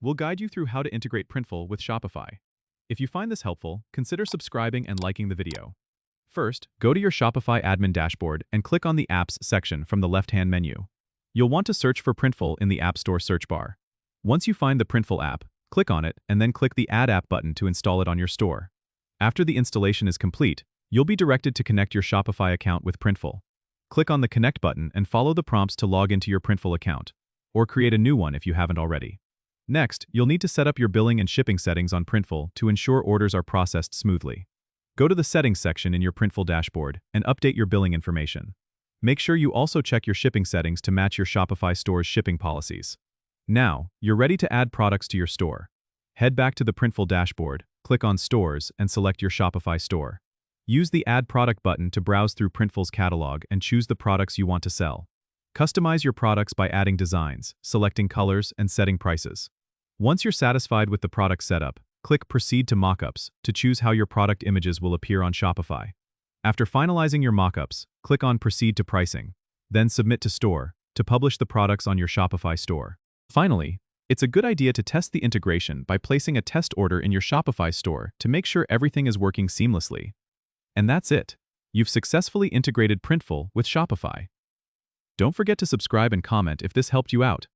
we'll guide you through how to integrate Printful with Shopify. If you find this helpful, consider subscribing and liking the video. First, go to your Shopify admin dashboard and click on the Apps section from the left-hand menu. You'll want to search for Printful in the App Store search bar. Once you find the Printful app, click on it and then click the Add App button to install it on your store. After the installation is complete, you'll be directed to connect your Shopify account with Printful. Click on the Connect button and follow the prompts to log into your Printful account, or create a new one if you haven't already. Next, you'll need to set up your billing and shipping settings on Printful to ensure orders are processed smoothly. Go to the Settings section in your Printful dashboard and update your billing information. Make sure you also check your shipping settings to match your Shopify store's shipping policies. Now, you're ready to add products to your store. Head back to the Printful dashboard, click on Stores, and select your Shopify store. Use the Add Product button to browse through Printful's catalog and choose the products you want to sell. Customize your products by adding designs, selecting colors, and setting prices. Once you're satisfied with the product setup, click Proceed to Mockups to choose how your product images will appear on Shopify. After finalizing your mockups, click on Proceed to Pricing, then Submit to Store to publish the products on your Shopify store. Finally, it's a good idea to test the integration by placing a test order in your Shopify store to make sure everything is working seamlessly. And that's it. You've successfully integrated Printful with Shopify. Don't forget to subscribe and comment if this helped you out.